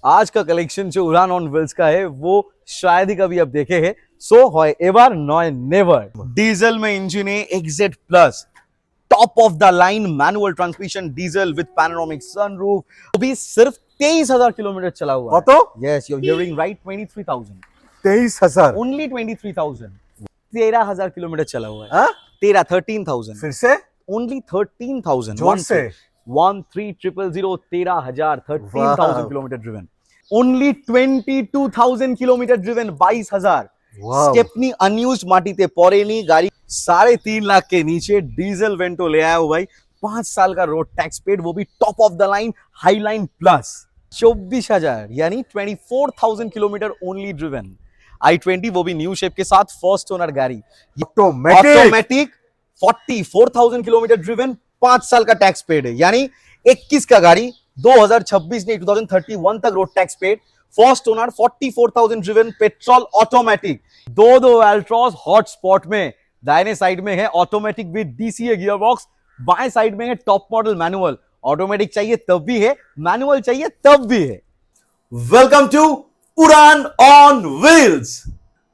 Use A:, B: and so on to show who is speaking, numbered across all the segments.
A: आज का कलेक्शन जो उड़ान ऑन व्हील्स का है वो शायद ही कभी आप देखे हैं। सो হয় এবার নয় নেভার। डीजल में इंजन है XZ plus, top of the line manual transmission diesel with panoramic sunroof, वो भी सिर्फ 23,000 किलोमीटर चला हुआ
B: কত?
A: Yes you are hearing right, 23,000
B: 23,000
A: only 23,000 13,000 kilometre चला हुआ है।
B: हाँ?
A: 13,000
B: फिर से
A: ओनली 13,000
B: जोर से
A: 13,000 13,000 13,000
B: Wow.
A: Kilometre driven, only 22,000 kilometre driven 22,000
B: Wow.
A: Stepney unused माटीते पड़ेनी गाड़ी 3.5 लाख के नीचे डीजल वेंटो ले आया हो भाई, 5 साल का रोड टैक्स पेड, वो भी top of the line high line plus, 24,000 यानी 24,000 किलोमीटर ओनली ड्रिवन i20, वो भी न्यू शेप के साथ फर्स्ट ओनर गाड़ी ऑटोमेटिक 44,000 किलोमीटर ड्रिवन, 5 साल का टैक्स पेड है, यानी 21 का गाड़ी 2026 नहीं 2031 तक road tax paid, first owner 44,000 driven petrol automatic, दो अल्ट्रॉस हॉट स्पॉट में, दाहिने साइड में है automatic with DCA gear box, बाएं साइड में है टॉप मॉडल मैनुअल, ऑटोमेटिक चाहिए तब भी है, मैनुअल चाहिए तब भी है। Welcome to Udaan on wheels.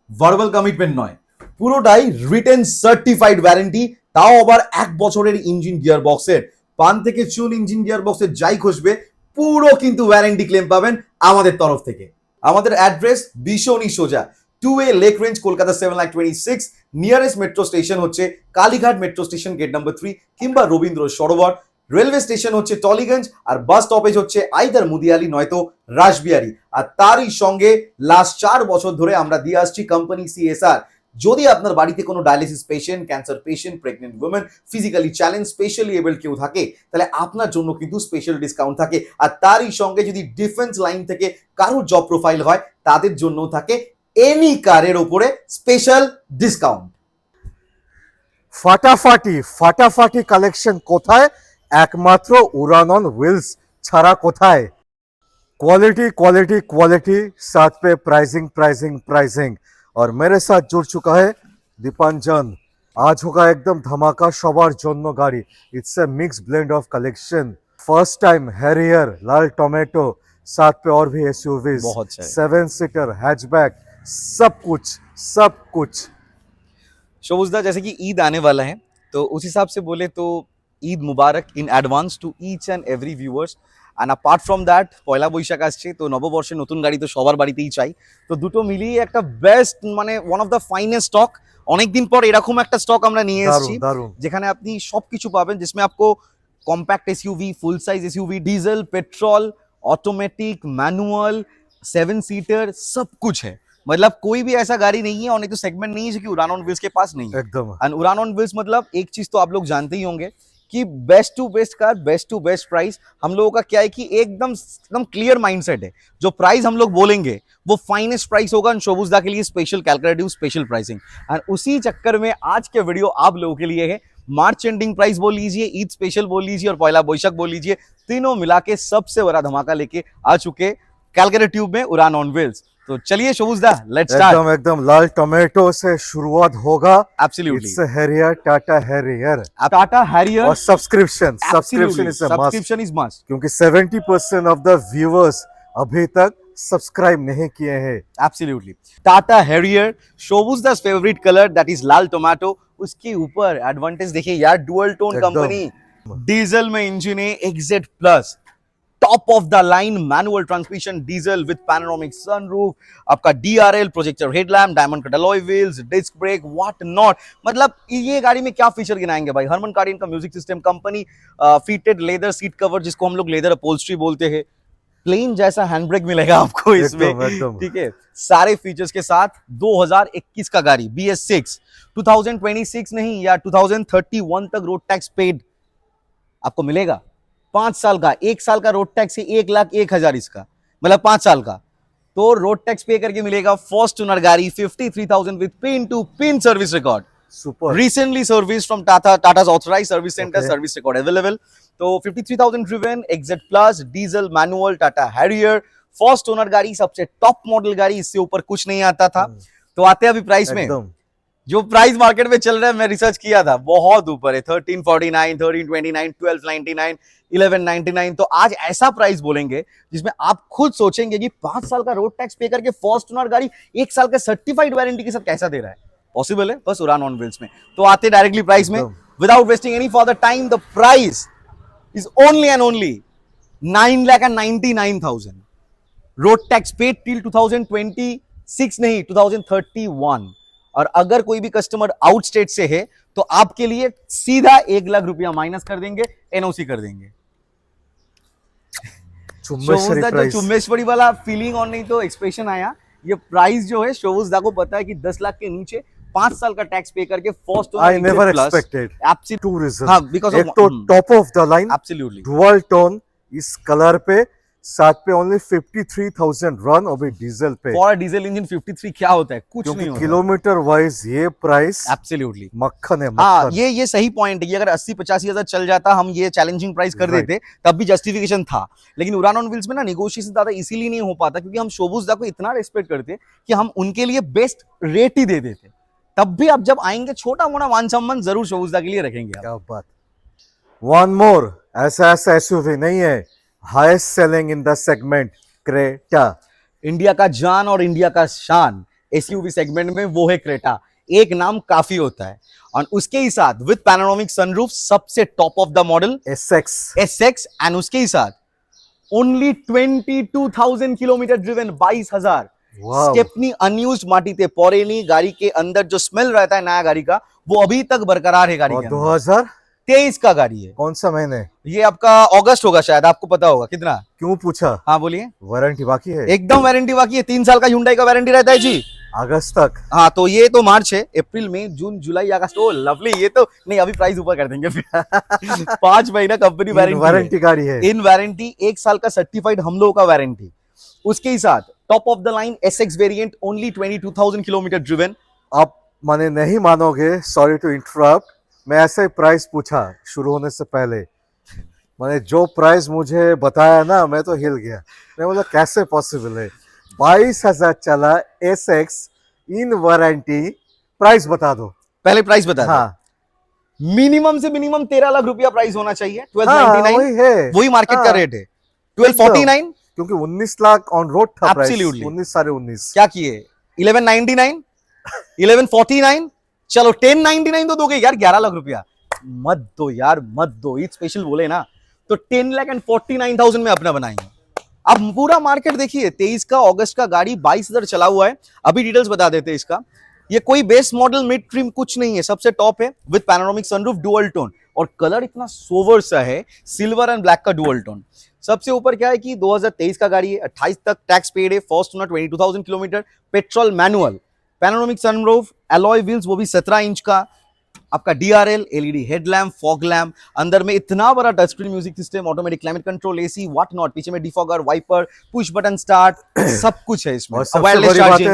A: Verbal commitment নয়, পুরোটাই রিটেন সার্টিফাইড ওয়ারেন্টি, তাও আবার 1 বছরের ইঞ্জিন গিয়ার বক্সের, পান থেকে চুন ইঞ্জিন গিয়ার বক্সের যাই খসবে পুরো কিন্তু ওয়ারেন্টি ক্লেম পাবেন আমাদের তরফ থেকে। আমাদের অ্যাড্রেস ভীষণই সোজা, 2A lake range Kolkata 7,26,, nearest metro station হচ্ছে Kalighat metro station gate number 3 কিংবা রবীন্দ্র সরোবর, রেলওয়ে স্টেশন হচ্ছে টলিগঞ্জ, আর বাস স্টপেজ হচ্ছে আইদার মুদিয়ালি নয়তো রাসবিহারি। আর তারই সঙ্গে লাস্ট 4 বছর ধরে আমরা দিয়ে আসছি কোম্পানি সিএসআর। যদি আপনার বাড়িতে কোনো dialysis patient, cancer patient, pregnant women, physically challenge, specially able কেউ থাকে, তাহলে আপনার জন্য কিন্তু স্পেশাল ডিসকাউন্ট থাকে। আর তারই সঙ্গে যদি ডিফেন্স লাইন থেকে কারোর জব প্রোফাইল হয় তাদের জন্য থাকে এনি কারের উপরে স্পেশাল ডিসকাউন্ট।
B: ফাটাফাটি ফাটাফাটি কালেকশন কোথায়? একমাত্র উড়ান অন व्हील्स ছাড়া কোথায়? क्वालिटी क्वालिटी क्वालिटी, साथ पे प्राइसिंग प्राइसिंग प्राइसिंग। और मेरे साथ जुड़ चुका है दीपांजन। आज होगा एकदम धमाका सवार जन्नो गाड़ी। It's a mix blend of collection. First time Harrier, Lal tomato, साथ पे और भी एसयूवीज,
A: बहुत सारे
B: 7 सीटर, हैचबैक, सब कुछ।
A: शोबुजदा, जैसे कि ईद आने वाला है तो उस हिसाब से बोले तो ईद मुबारक in advance to each and every viewers. And apart from that Poila Baishakh আসছে, তো নববর্ষে নতুন গাড়ি তো সবার বাড়িতেই চাই, তো দুটো মিলিয়ে একটা বেস্ট মানে one of the finest stock. অনেকদিন পর এরকম একটা স্টক আমরা নিয়ে এসেছি যেখানে আপনি সবকিছু পাবেন, जिसमें आपको compact SUV, full size SUV, diesel, petrol, automatic, manual, 7 seater, सब कुछ है। मतलब कोई भी ऐसा गाड़ी नहीं है और एक तो सेगमेंट नहीं है जो कि उड़ान ऑन व्हील्स के पास नहीं है
B: एकदम।
A: एंड उड़ान ऑन व्हील्स मतलब एक चीज तो आप लोग जानते ही होंगे कि best to best car, best to best price. हम लोगों का क्या है कि एकदम क्लियर माइंडसेट है, जो प्राइस हम लोग बोलेंगे वो फाइनेस्ट प्राइस होगा। शोबुजदा के लिए special calculative special pricing, and उसी चक्कर में आज के वीडियो आप लोगों के लिए है। मार्च एंडिंग प्राइस बोल लीजिए, ईद स्पेशल बोल लीजिए और पहला बोईशाख बोल लीजिए, तीनों मिला के सबसे बड़ा धमाका लेके आ चुके कैलकुलेटिव में उड़ान ऑन व्हील्स। तो चलिए शोबुजदा, लेट्स स्टार्ट।
B: एकदम लाल टोमेटो से शुरुआत होगा।
A: Absolutely,
B: it's Harrier, Tata Harrier,
A: Tata Harrier
B: और सब्सक्रिप्शन
A: इज मस्ट,
B: क्योंकि 70% ऑफ द व्यूअर्स अभी तक सब्सक्राइब नहीं किए हैं।
A: एब्सोल्युटली, टाटा हैरियर, शोबुजदा's फेवरेट कलर दैट इज लाल टोमेटो। उसके ऊपर एडवांटेज देखिए यार, डुअल टोन कंपनी, डीजल में इंजन है XZ plus, top of the line manual transmission diesel with panoramic sunroof, आपका DRL, projector headlamp, diamond cut alloy wheels, disc brake, what not. मतलब ये गाड़ी में क्या फीचर गिनाएंगे भाई? हरमन कार्डियन का music system, company fitted leather seat cover जिसको हम लोग लेदर अपहोल्स्ट्री बोलते हैं, प्लेन जैसा हैंड ब्रेक मिलेगा आपको इसमें, ठीक है, सारे फीचर्स के साथ। 2021 का गाड़ी BS6, 2026 नहीं या 2031 तक रोड टैक्स पेड आपको मिलेगा। 5 साल का, 1 साल का रोड टैक्स है 1,01,000 इसका, मतलब 5 साल का, तो रोड टैक्स पे करके मिलेगा। फर्स्ट ओनर गाड़ी 53,000 विद pin to pin service record,
B: super,
A: recently serviced from Tata's authorized service center, service record available। तो 53,000 driven, exact plus, diesel, manual, Tata Harrier, first owner गाड़ी, सबसे टॉप मॉडल गाड़ी, इससे ऊपर कुछ नहीं आता था। तो आते हैं अभी प्राइस में। जो प्राइस मार्केट में चल रहा है, मैं रिसर्च किया था, बहुत ऊपर है। 1349, 1329, 1299, 1199। तो आज ऐसा प्राइस बोलेंगे जिसमें आप खुद सोचेंगे कि 5 साल का रोड टैक्स पे करके फर्स्ट ओनर गाड़ी 1 साल का सर्टिफाइड वारंटी के साथ कैसा दे रहा है। पॉसिबल है बस उड़ान ऑन व्हील्स में। तो आते डायरेक्टली प्राइस में, without wasting any for the time, the price is only and only 9,99,000। Road tax paid till 2026 नहीं, 2031। और अगर कोई भी कस्टमर आउट स्टेट से है तो आपके लिए सीधा 1 लाख रुपया माइनस कर देंगे, एनओसी कर देंगे।
B: चुम्बेश्वरी
A: जो
B: प्राइस।
A: चुम्बेश्वरी वाला फीलिंग और नहीं तो एक्सप्रेशन आया। ये प्राइस जो है शोभुजदा को पता है कि 10 लाख के नीचे 5 साल का टैक्स पे करके first
B: I never expected.
A: Absolutely
B: Two reasons.
A: हाँ, because
B: एक
A: of
B: तो top of the line
A: absolutely
B: dual tone इस कलर पे, साथ पे ओनली 53,000 रन और भी डीजल पे,
A: फॉर डीजल इंजन 53 क्या होता है, कुछ नहीं
B: क्योंकि
A: होता।
B: किलोमीटर वाइज ये प्राइस
A: एब्सोल्युटली
B: मक्खन है,
A: हाँ,
B: मक्खन।
A: ये सही पॉइंट है कि अगर 80-85 हजार चल जाता, हम ये चैलेंजिंग प्राइस कर
B: Right.
A: देते, तब भी जस्टिफिकेशन था। लेकिन उड़ान ऑन व्हील्स में ना नेगोशिएशन ज्यादा इसीलिए नहीं हो पाता क्योंकि हम शोभुजदा को इतना रेस्पेक्ट करते कि हम उनके लिए बेस्ट रेट ही दे देते। तब भी आप जब आएंगे छोटा मोटा मान सम्मान जरूर शोभुजदा के लिए रखेंगे आप।
B: क्या बात। वन मोर, ऐसा एसयूवी नहीं है, highest selling in the segment, Creta.
A: India का जान और इंडिया का शान एसयूवी सेगमेंट में वो है क्रेटा। एक नाम काफी होता है। और उसके ही साथ विद पैनोरामिक सनरूफ सबसे top of the model
B: SX.
A: SX, and उसके ही साथ only 22,000 kilometre driven, 22,000। Stepney unused माटीते पौरेनी गाड़ी के अंदर जो स्मेल रहता है नया गाड़ी का, वो अभी तक बरकरार है गाड़ी
B: और
A: के अंदर।
B: 2023
A: का गाड़ी है।
B: कौन सा महीने?
A: ये आपका अगस्त होगा शायद, आपको पता होगा कितना।
B: क्यों पूछा?
A: हाँ बोलिए।
B: वारंटी बाकी है?
A: एकदम वारंटी बाकी है, 3 साल का Hyundai का वारंटी रहता है जी।
B: अगस्त तक।
A: हाँ, तो ये तो मार्च है, अप्रैल मई जून जुलाई अगस्त, ओ लवली। ये तो नहीं, अभी प्राइस ऊपर कर देंगे फिर 5 महीना कंपनी
B: वारंटी गाड़ी है।
A: इन वारंटी 1 साल का सर्टिफाइड हम लोगों का वारंटी। उसके ही साथ top of the line SX variant, only 22,000 kilometre driven.
B: आप माने नहीं मानोगे, सॉरी टू इंटरप्ट, मैं ऐसे ही प्राइस पूछा शुरू होने से पहले। मैंने जो प्राइस मुझे बताया ना, मैं तो हिल गया। मैं बोला कैसे पॉसिबल है, 22,000 चला एसएक्स इन वारंटी, प्राइस बता दो।
A: पहले प्राइस बता दो।
B: हाँ,
A: मिनिमम से मिनिमम 13 लाख रुपया प्राइस होना चाहिए।
B: हाँ,
A: 1299
B: वही है,
A: वही मार्केट का
B: हाँ।
A: रेट है। 1249
B: क्योंकि 19 लाख ऑन रोड था प्राइस।
A: Absolutely.
B: 19 साढ़े 19।
A: क्या किए, 1199 1149, चलो 1099 तो दोगे यार, 11 लाख रुपया मत दो यार, मत दो। ईद स्पेशल बोले ना तो 10,49,000 में अपना बनाएंगे। अब पूरा मार्केट देखिए, 23 का अगस्त का गाड़ी 22,000 चला हुआ है। अभी डिटेल्स बता देते हैं इसका। ये कोई बेस मॉडल मिड ट्रिम कुछ नहीं है, सबसे टॉप है with panoramic sunroof dual tone, और कलर इतना सोवर सा है, सिल्वर एंड ब्लैक का डुअल टोन। सबसे ऊपर क्या है कि 2023 का गाड़ी है, 28 तक टैक्स पेड है, first owner, 22,000 kilometre, petrol manual, panoramic sunroof, alloy wheels वो भी 17 इंच का, आपका DRL, LED headlamp, fog lamp, अंदर में इतना बड़ा touch screen music system, automatic climate control, AC, what not, पीछे में defogger, wiper, push button start, सब कुछ है इसमें।
B: और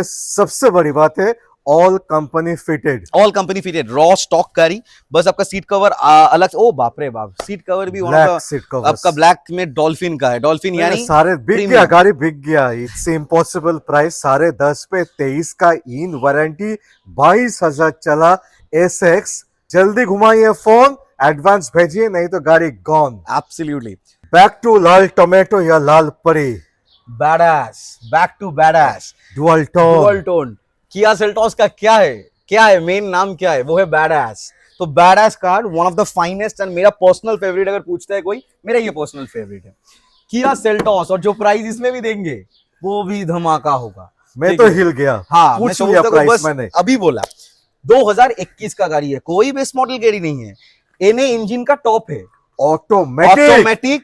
B: सबसे बड़ी बात है all company fitted,
A: all company fitted, raw stock गाड़ी। बस आपका सीट कवर अलग, ओ बाप रे बाप, सीट कवर भी आपका ब्लैक में डॉल्फिन का है। डॉल्फिन यानी
B: सारे बिक गया, गाड़ी बिक गया। इट्स इम्पॉसिबल प्राइस, 10.5 पे 23 का इन वारंटी, 22,000 चला एसएक्स। जल्दी घुमाइए फोन, एडवांस भेजिए, नहीं तो गाड़ी गॉन।
A: एब्सोल्युटली।
B: बैक टू लाल टोमेटो या लाल परी,
A: badass, back to badass,
B: dual tone.
A: Kia Seltos का क्या है मेन नाम क्या है, वो है बैडास। तो badass car one of the finest and मेरा पर्सनल फेवरेट, अगर पूछता है कोई, मेरा ये पर्सनल फेवरेट है किया सेल्टोस। और जो प्राइस इसमें भी देंगे वो भी धमाका होगा।
B: मैं तो हिल गया।
A: हाँ,
B: पूछ लिया प्राइस मैंने,
A: अभी बोला। 2021 का गाड़ी है, कोई बेस मॉडल गाड़ी नहीं है, एनए इंजन का टॉप है, ऑटोमेटिक,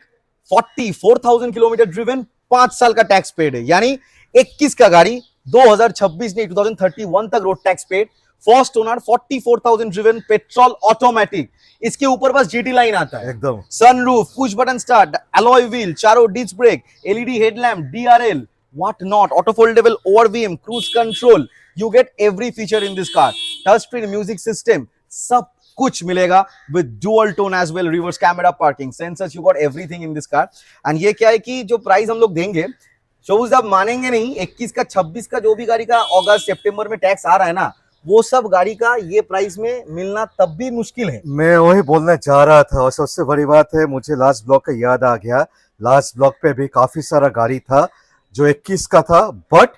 A: 44,000 किलोमीटर ड्रिवन, 5 साल का टैक्स पेड है। यानी 21 का गाड़ी 2026 नहीं 2031 तक road tax paid, first owner, 44,000 driven, petrol, automatic. इसके ऊपर बस जीटी लाइन आता है
B: एकदम,
A: sunroof, push button start, alloy wheel, चारों disc brake, LED headlamp, DRL, what not, auto foldable ORVM, cruise control, you get every feature in this car. Touch screen music system, सब कुछ मिलेगा with dual tone as well, reverse camera, parking sensors, you got everything in this car. And ये क्या है कि जो price हम लोग देंगे, शोभुज आप मानेंगे नहीं, 21 का 26 का जो भी गाड़ी का अगस्त सितंबर में टैक्स आ रहा है ना, वो सब गाड़ी का ये प्राइस में मिलना तब भी मुश्किल है।
B: मैं वही बोलने जा रहा था और सबसे बड़ी बात है मुझे लास्ट ब्लॉक का याद आ गया। लास्ट ब्लॉक पे भी काफी सारा गाड़ी था जो 21 का था बट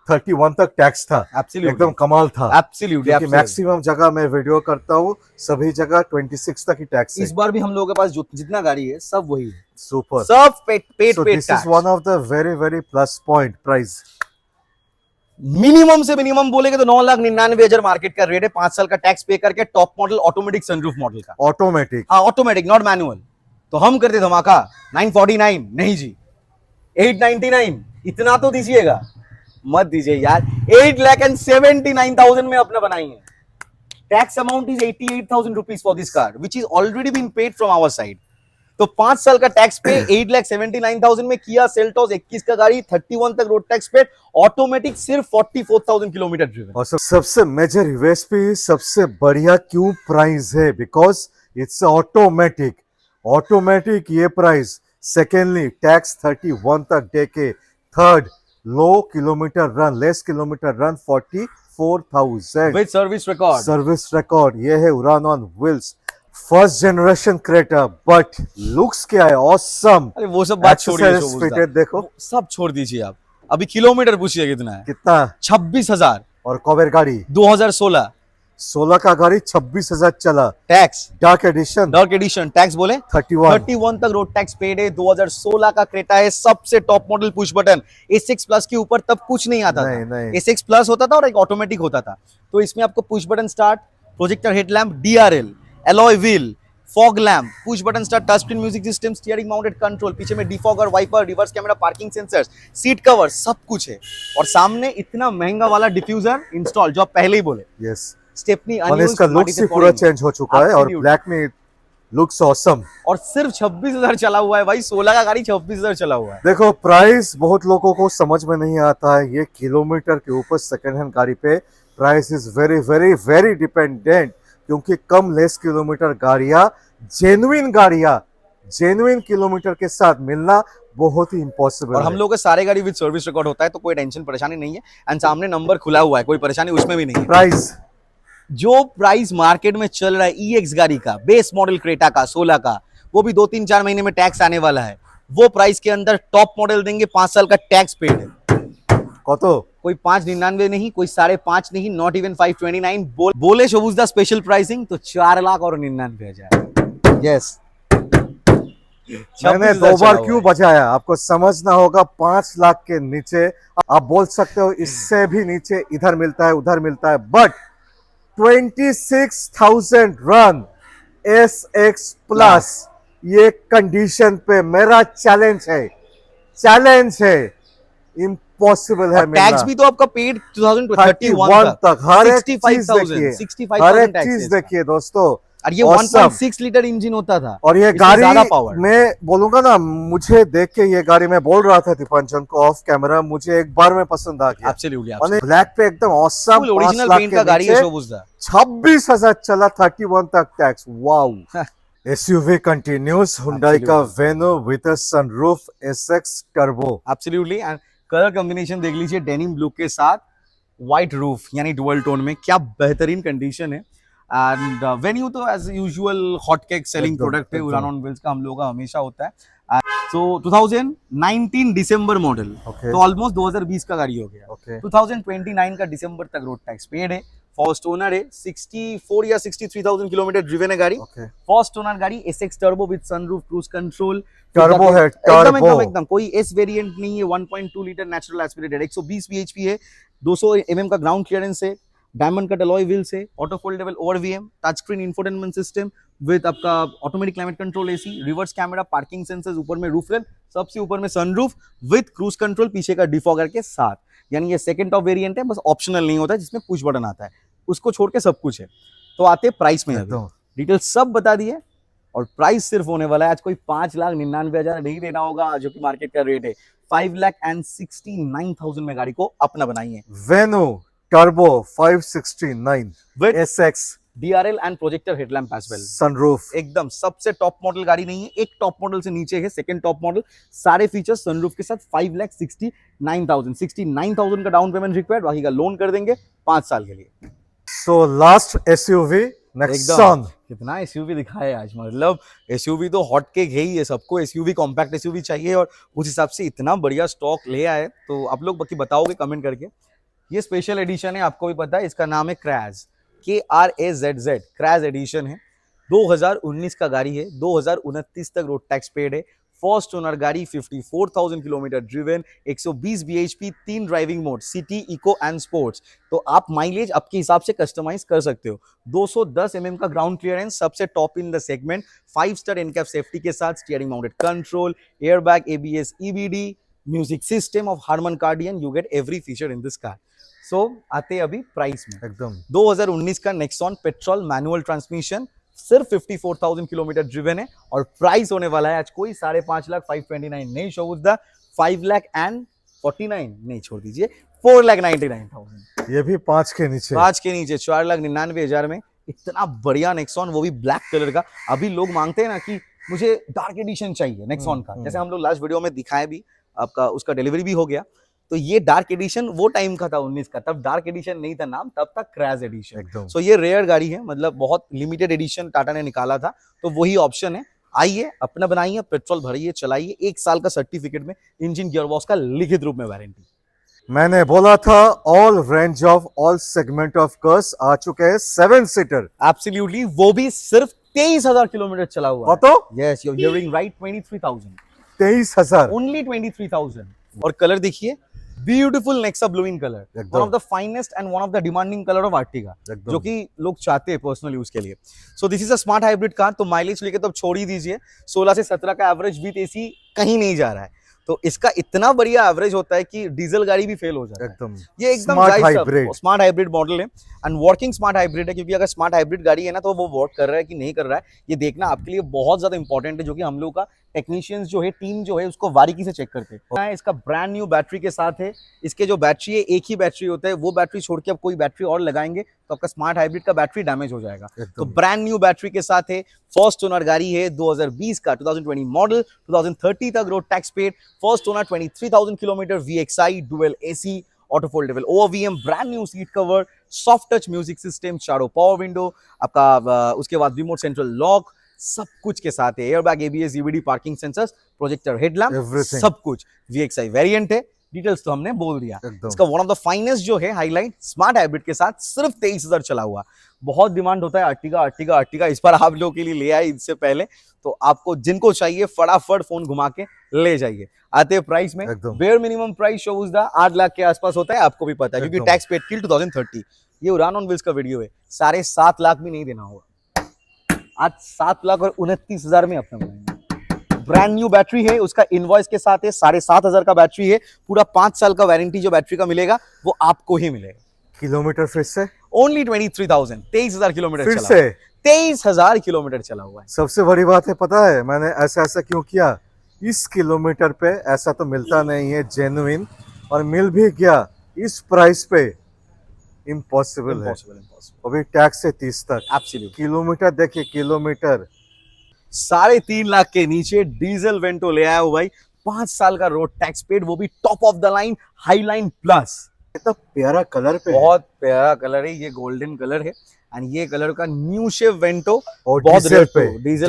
B: 31 तक टैक्स था।
A: Absolutely.
B: एकदम कमाल था।
A: Absolutely,
B: क्योंकि
A: absolutely.
B: मैक्सिमम जगह मैं वीडियो करता हूँ सभी जगह 26 तक ही टैक्स है।
A: इस बार भी हम लोगों के पास जो जितना गाड़ी है सब वही है,
B: सुपर।
A: सब पेट
B: So this is one of the very plus point price.
A: Minimum से मिनिमम बोलेगे तो 9,99,000 मार्केट का रेट है, 5 साल का टैक्स पे करके, top model automatic sunroof model का।
B: ऑटोमेटिक।
A: हाँ ऑटोमेटिक, नॉट मैनुअल। तो हम करते धमाका 949, नहीं जी 899, इतना तो दीजिएगा, मत दीजिए यार। 8,79,000 में अपने बनाई है। Tax amount is 88,000 rupees for this car which is already been paid from our side. तो 5 साल का टैक्स पे 8,79,000 में किया सेल्टोस 21 का गाड़ी, 31 तक रोड टैक्स पे, ऑटोमेटिक, सिर्फ 44,000 किलोमीटर ड्रिवन।
B: और सबसे मेजर यूएसपी, सबसे बढ़िया क्यों प्राइस है, बिकॉज इट्स ऑटोमेटिक। ऑटोमेटिक ये प्राइस। सेकेंडली टैक्स 31 तक दे के। Third low kilometre run, less kilometre run, 44,000
A: with service record.
B: Service record. ये है उड़ान on wheels, first generation Creta, but looks क्या है, ऑसम।
A: अरे वो सब बात छोड़िए,
B: Accessories fitted देखो,
A: वो सब छोड़ दीजिए आप। अभी किलोमीटर पूछिए कितना है?
B: कितना?
A: 26,000।
B: और कॉवेर गाड़ी
A: 2016
B: 16 का गाड़ी 26,000 चला।
A: Tax
B: dark edition
A: dark edition tax बोले 31 तक रोड टैक्स पेड है। 2016 का क्रेटा है, सबसे top model, push button. S6 plus के ऊपर तब कुछ नहीं आता
B: नहीं,
A: था।
B: नहीं।
A: S6 प्लस होता था और एक ऑटोमेटिक होता था। तो इसमें आपको push button start, projector headlamp, DRL, alloy wheel, fog lamp, push button start, touch screen music system, steering mounted control, पीछे में defogger, wiper, reverse camera, parking sensors, seat cover, सब कुछ है। और सामने इतना महंगा वाला डिफ्यूजर इंस्टॉल, जो आप पहले ही बोले।
B: यस।
A: स्टेपनी
B: और इसका लुक्स ही पूरा चेंज हो चुका है और ब्लैक में लुक्स ऑसम।
A: और सिर्फ 26,000 चला हुआ है भाई। 16 का गाड़ी 26,000 चला हुआ है।
B: देखो प्राइस बहुत लोगों को समझ में नहीं आता है, ये किलोमीटर के ऊपर सेकंड हैंड गाड़ी पे प्राइस इज वेरी डिपेंडेंट, क्योंकि कम लेस किलोमीटर गाड़ियां, जेन्युइन किलोमीटर के साथ मिलना बहुत ही इम्पॉसिबल
A: और
B: है।
A: हम लोग का सारे गाड़ी विद सर्विस रिकॉर्ड होता है, तो कोई टेंशन परेशानी नहीं है। एंड सामने नंबर खुला हुआ है, कोई परेशानी उसमें भी नहीं है।
B: प्राइस
A: जो प्राइस मार्केट में चल रहा है EX गाड़ी का, बेस मॉडल क्रेटा का 16 का, वो भी 2-3-4 महीने में टैक्स आने वाला है। वो प्राइस के अंदर टॉप मॉडल देंगे, 5 साल का टैक्स पेड है।
B: कतो
A: कोई 599 नहीं, कोई 5.5 नहीं, नॉट इवन 529। बोले शोबुजदा स्पेशल प्राइसिंग तो 4,99,000। यस,
B: मैंने 2 बार क्यों बजाया, आपको समझना होगा। 5 लाख के नीचे आप बोल सकते हो, इससे भी नीचे इधर मिलता है उधर मिलता है, बट 26,000 रन SX प्लस, ये कंडीशन पे मेरा चैलेंज है, इम्पॉसिबल है।
A: टैक्स भी तो आपका पेड 2031
B: तक हर एक
A: 65,000
B: चीज देखिए दोस्तों।
A: और ये 1.6 लीटर इंजन होता था,
B: और ये
A: इसमें
B: गाड़ी
A: ज्यादा पावर।
B: मैं बोलूंगा ना, मुझे देख के ये गाड़ी, मैं बोल रहा था दीपांचन को ऑफ कैमरा, मुझे एक बार में पसंद आ गया।
A: एब्सोल्युटली
B: ब्लैक पे एकदम ऑसम,
A: फुल ओरिजिनल पेंट का गाड़ी है शोबुजदा।
B: 26,000 चला, 31 तक tax. Wow. SUV continues, Hyundai का Venue with a sunroof SX turbo.
A: Absolutely. And colour combination देख लीजिए, डेनिम ब्लू के साथ व्हाइट रूफ, यानी डुअल टोन में, क्या बेहतरीन कंडीशन है। एंड वेन्यू तो as usual hot cake selling product है उड़ान ऑन व्हील्स का, हम लोगों का हमेशा होता है। सो 2019 दिसंबर मॉडल, तो ऑलमोस्ट 2020 का गाड़ी हो गया। 2029 का दिसंबर तक रोड टैक्स पेड है। फर्स्ट ओनर है, 64 या 63,000 किलोमीटर ड्रिवन है गाड़ी। फर्स्ट ओनर गाड़ी, SX turbo with sunroof, cruise control,
B: turbo है,
A: एकदम कोई S वेरिएंट नहीं है। 1.2 लीटर नेचुरल एस्पिरेटेड, 120 bhp है, 200 mm का ग्राउंड क्लियरेंस है, डायमंड कट अलॉय व्हील्स है, auto foldable ORVM, touch screen infotainment system with आपका automatic climate control, AC, reverse camera, parking sensors, ऊपर में रूफ रैम्प, सबसे ऊपर में सनरूफ विद क्रूज कंट्रोल पीछे का डिफॉगर के साथ। यानी ये सेकंड टॉप वेरिएंट है, बस ऑप्शनल नहीं होता है, जिसमें पुश बटन आता है, उसको छोड़ के सब कुछ है। तो आते प्राइस में, डिटेल सब बता दिए और प्राइस सिर्फ होने वाला है आज कोई 5,99,000 नहीं देना होगा, जो कि मार्केट का रेट है। 5,69,000 में गाड़ी को अपना बनाइए।
B: Venue turbo 569
A: with
B: SX
A: DRL and projector headlamp as well,
B: sunroof.
A: एकदम सबसे टॉप मॉडल गाड़ी नहीं है, एक टॉप मॉडल से नीचे है सेकंड टॉप मॉडल, सारे फीचर्स सनरूफ के साथ। 5,69,000 का डाउन पेमेंट रिक्वायर्ड, बाकी का लोन कर देंगे 5 साल के लिए।
B: So last SUV Nexon.
A: कितना एसयूवी दिखाया आज, मतलब एसयूवी तो हॉट केक है ही है, सबको एसयूवी कॉम्पैक्ट एसयूवी चाहिए और उस हिसाब से इतना बढ़िया स्टॉक ले आए। तो आप लोग बाकी बताओगे कमेंट करके। ये स्पेशल एडिशन है, आपको भी पता है, इसका नाम है क्रैज, KRAZZ, क्रैज एडिशन है। 2019 का गाड़ी है, 2029 तक रोड टैक्स पेड है। फर्स्ट ओनर गाड़ी, 54,000 kilometre driven, 120 bhp, 3 driving mode, city, eco and sports. तो आप माइलेज आपके हिसाब से कस्टमाइज कर सकते हो। 210 mm का ग्राउंड क्लियरेंस, सबसे top in the segment, 5 star NCAP safety के साथ, steering mounted control, airbag, ABS, EBD, music system of Harman Kardon, you get every feature in this car. So आते हैं अभी प्राइस में।
B: एकदम
A: 2019 का नेक्सॉन पेट्रोल मैनुअल ट्रांसमिशन, सिर्फ 54,000 kilometre driven है और प्राइस होने वाला है आज कोई 5,59,529 नहीं, शोबुद्दा 5,49,000 नहीं, छोड़ दीजिए 4,99,000।
B: ये भी 5 के नीचे,
A: 5 के नीचे 4,99,000 में इतना बढ़िया नेक्सॉन, वो भी ब्लैक कलर का। अभी लोग मांगते हैं ना कि मुझे डार्क एडिशन चाहिए नेक्सॉन का, जैसे हम लोग लास्ट वीडियो में दिखाए भी, आपका उसका डिलीवरी भी हो गया। तो ये डार्क एडिशन वो टाइम का था 19 का, तब डार्क एडिशन नहीं था नाम, तब तक क्रैश एडिशन।
B: एकदम
A: सो ये रेयर गाड़ी है, मतलब बहुत लिमिटेड एडिशन टाटा ने निकाला था, तो वही ऑप्शन है। आइए अपना बनाइए, पेट्रोल भरिए, चलाइए, 1 साल का सर्टिफिकेट में इंजन गियरबॉक्स का लिखित रूप में वारंटी।
B: मैंने बोला था all range of all segment of cars आ चुके हैं 7 सीटर।
A: एब्सोल्युटली, वो भी सिर्फ 23,000 किलोमीटर चला हुआ।
B: तो
A: yes, you are hearing right, 23,000,
B: 23,000
A: only 23,000। और कलर देखिए, beautiful Nexa blue in colour, one of the finest and one of the demanding colour of Ertiga, जो कि लोग चाहते हैं पर्सनल यूज के लिए। So this is a smart hybrid car. तो माइलेज लेके तो छोड़ ही दीजिए, 16 से 17 का एवरेज विद एसी कहीं नहीं जा रहा है। तो इसका इतना बढ़िया एवरेज होता है कि डीजल गाड़ी भी फेल हो जाता है।
B: एकदम
A: ये एकदम स्मार्ट हाइब्रिड मॉडल है एंड वर्किंग स्मार्ट हाइब्रिड है, क्योंकि अगर स्मार्ट हाइब्रिड गाड़ी है ना तो वो वर्क कर रहा है कि नहीं कर रहा है, ये देखना आपके लिए बहुत ज्यादा इंपॉर्टेंट है, जो कि हम लोग का टेक्नीशियंस जो है, टीम जो है, उसको बारीकी से चेक करते हैं। इसका ब्रांड न्यू बैटरी के साथ है। इसके जो बैटरी है, एक ही बैटरी होता है, वो बैटरी छोड़ के आप कोई बैटरी और लगाएंगे तो आपका स्मार्ट हाइब्रिड का बैटरी डैमेज हो जाएगा। तो ब्रांड न्यू बैटरी के साथ है। फर्स्ट ओनर गाड़ी है, 2020 का, 2020 मॉडल, 2030 तक road tax paid. First owner, 23,000 kilometre, VXI, dual AC, auto foldable OVM, brand new seat cover, soft touch music system, चारों पावर विंडो आपका, उसके बाद रिमोट सेंट्रल लॉक, सब कुछ के साथ है। Airbag, ABS, EBD, parking sensors, projector headlamp, सब कुछ। VXI वेरिएंट है, डिटेल्स तो हमने बोल दिया। इसका वन ऑफ द फाइनेस्ट जो है हाईलाइन स्मार्ट हाइब्रिड के साथ, सिर्फ 23,000 चला हुआ। बहुत डिमांड होता है आर्टिगा आर्टिगा आर्टिगा, इस बार आप लोगों के लिए ले आए इससे पहले, तो आपको जिनको चाहिए फटाफट फोन घुमा के ले जाइए। आते हैं प्राइस में। बेयर मिनिमम प्राइस शोज दा 8 लाख के आसपास होता है, आपको भी पता है, क्योंकि टैक्स पेड टिल 2030। ये उड़ान ऑन व्हील्स का वीडियो है, 7.5 लाख भी नहीं देना होगा। आज 7,29,000 में अपना बनाएंगे। ब्रांड न्यू बैटरी है, उसका इनवॉइस के साथ है, 7,500 का बैटरी है, पूरा 5 साल का वारंटी जो बैटरी का मिलेगा वो आपको ही मिलेगा।
B: किलोमीटर फिर से
A: ओनली 23,000, 23,000 किलोमीटर
B: फिर
A: चला,
B: से
A: 23,000 किलोमीटर चला हुआ है।
B: सबसे बड़ी बात है, पता है मैंने ऐसा क्यों किया? इस किलोमीटर पे ऐसा तो मिलता नहीं है जेन्युइन, और मिल भी गया इस प्राइस पे, इम्पॉसिबल है। अभी टैक्स से 30 तक।
A: एब्सोल्युटली।
B: किलोमीटर देखिए, किलोमीटर
A: 3.5 लाख के नीचे डीजल वेंटो ले आया हो भाई, 5 साल का रोड टैक्स पेड, वो भी top of the line highline plus.
B: इतना प्यारा कलर पे,
A: बहुत प्यारा कलर है, ये गोल्डन कलर है एंड ये कलर का न्यू शेप वेंटो,
B: और
A: बहुत
B: डीजल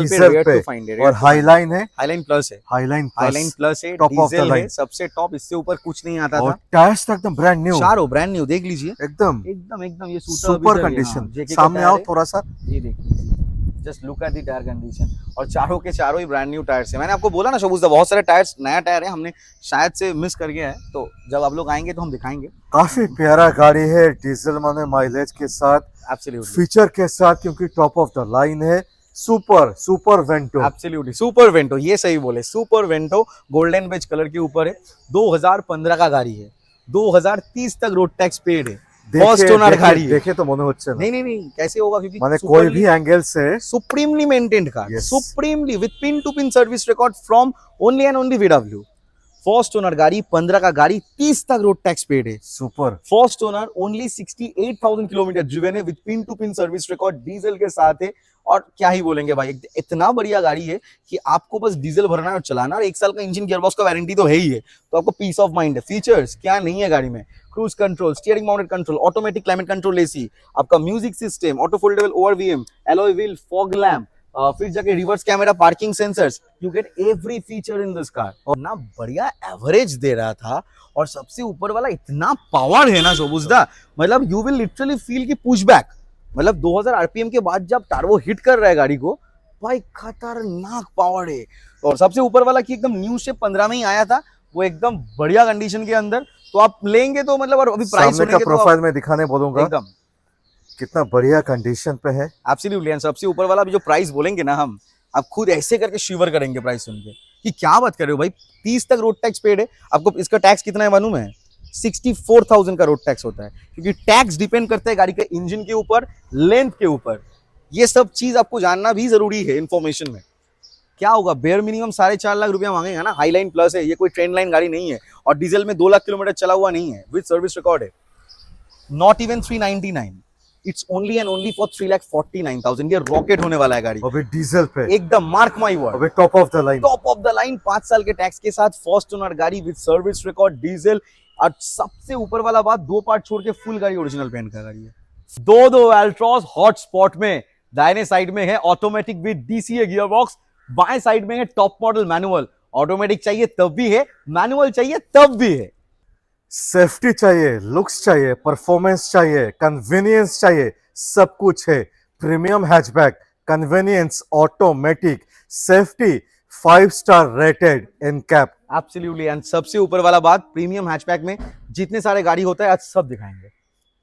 B: पे
A: रेयर टू फाइंड है।
B: और हाईलाइन है,
A: हाईलाइन प्लस है,
B: हाईलाइन
A: प्लस है,
B: टॉप ऑफ द
A: डीजल है,
B: लाइन,
A: सबसे टॉप, इससे ऊपर कुछ नहीं आता
B: और
A: था।
B: टायर्स तक एकदम ब्रांड न्यू,
A: चारों ब्रांड न्यू, देख लीजिए,
B: एकदम
A: एकदम एकदम ये
B: सुपर कंडीशन। सामने आओ थोड़ा सा,
A: ये देख लीजिए, just look at the tyre condition, और चारों के चारों ही ब्रांड न्यू टायर्स है। मैंने आपको बोला ना शोबूज, बहुत सारे टायर्स नया टायर है, हमने शायद से मिस कर गया है, तो जब आप लोग आएंगे तो हम दिखाएंगे।
B: काफी प्यारा गाड़ी है, डीजल माने माइलेज के साथ,
A: एब्सोल्युटली
B: फीचर के साथ, क्योंकि टॉप ऑफ द लाइन है। Super Vento,
A: absolutely super Vento, ये सही बोले, super Vento golden beige colour के ऊपर है। 2015 का गाड़ी है, 2030 तक रोड टैक्स पेड है, फर्स्ट ओनर गाड़ी है।
B: देखे तो मनो होच्छे ना,
A: नहीं कैसे होगा, क्योंकि
B: माने कोई भी एंगल से
A: supremely maintained car, supremely with pin to pin service record from only and only VW। First owner गाड़ी, 15 का गाड़ी, 30 तक रोड टैक्स पेड है।
B: Super.
A: First owner, only 68,000 kilometre driven है, with pin to pin service record, diesel के साथ है। और क्या ही बोलेंगे भाई, इतना बढ़िया गाड़ी है कि आपको बस डीजल भरना है और चलाना, और 1 साल का इंजन गियरबॉक्स का वारंटी तो है ही है, तो आपको पीस ऑफ माइंड है। फीचर्स क्या नहीं है गाड़ी में, cruise control, steering mounted control, automatic climate control AC, आपका music system, auto foldable ORVM, alloy wheel, fog lamp, फिर जाके reverse camera, parking sensors, you get every feature in this car. और ना बढ़िया एवरेज दे रहा था, और सबसे ऊपर वाला इतना पावर है ना शोबुजदा, मतलब यू विल लिटरली फील की पुशबैक, मतलब 2000 आरपीएम के बाद जब टार्बो हिट कर रहा है गाड़ी को, भाई खतरनाक पावर है। और सबसे ऊपर वाला कि एकदम न्यू शेप 15 में ही आया था, वो एकदम बढ़िया कंडीशन के अंदर, तो आप लेंगे तो मतलब, और अभी प्राइस
B: सामने का प्रोफाइल में दिखाने बोलूंगा,
A: एकदम
B: कितना बढ़िया कंडीशन पे है।
A: एब्सोल्युटली। एंड सबसे ऊपर वाला भी जो प्राइस बोलेंगे ना हम, आप खुद ऐसे करके शिवर करेंगे प्राइस सुन के कि क्या बात कर रहे हो भाई। 30 तक रोड टैक्स पेड है। आपको इसका टैक्स कितना है मालूम है? 64,000 का रोड टैक्स होता है, क्योंकि टैक्स डिपेंड करता है गाड़ी के इंजन के ऊपर, लेंथ के ऊपर। ये सब चीज आपको जानना भी जरूरी है इन्फॉर्मेशन में। क्या होगा, बेयर मिनिमम 4.5 लाख रुपया मांगेगा ना। हाईलाइन प्लस है, ये कोई ट्रेंड लाइन गाड़ी नहीं है, और डीजल में 2 लाख किलोमीटर चला हुआ नहीं है, विद सर्विस रिकॉर्ड है। Not even 399, it's only and only for 3,49,000। ये रॉकेट होने वाला है गाड़ी,
B: अभी डीजल पे
A: एकदम मार्क माई वर्ड,
B: अभी top of the line.
A: Top of the line, 5 साल के टैक्स के साथ, फर्स्ट ओनर गाड़ी विद सर्विस रिकॉर्ड, डीजल। और सबसे ऊपर वाला बात, 2 पार्ट छोड़ के फुल गाड़ी ओरिजिनल पेंट का गाड़ी है। दो अल्ट्रॉस हॉट स्पॉट में, दाहिने साइड में है automatic with DCA gear box, बाएं साइड में है टॉप मॉडल मैनुअल। ऑटोमेटिक चाहिए तब भी है, मैनुअल चाहिए तब भी है।
B: सेफ्टी चाहिए, लुक्स चाहिए, परफॉर्मेंस चाहिए, कन्वीनियंस चाहिए, सब कुछ है। Premium hatchback, convenience, automatic, safety, 5 star rated in cap.
A: Absolutely. And सबसे ऊपर वाला बात, प्रीमियम हैचबैक में जितने सारे गाड़ी होता है आज सब दिखाएंगे।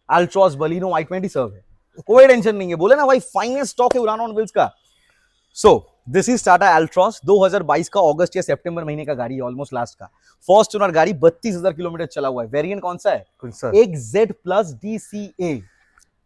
A: अल्ट्रॉस, बलिनो, i20 सब है, कोई टेंशन नहीं है। बोले ना भाई, फाइनेस्ट स्टॉक है उरान ऑन व्हील्स का। सो दिस इज टाटा अल्ट्रॉस, 2022 का अगस्त या सितंबर महीने का गाड़ी है, ऑलमोस्ट लास्ट का। फर्स्ट ओनर गाड़ी, 32,000 किलोमीटर चला हुआ है। वेरिएंट कौन सा है?
B: कौन सा?
A: एक Z प्लस DCA।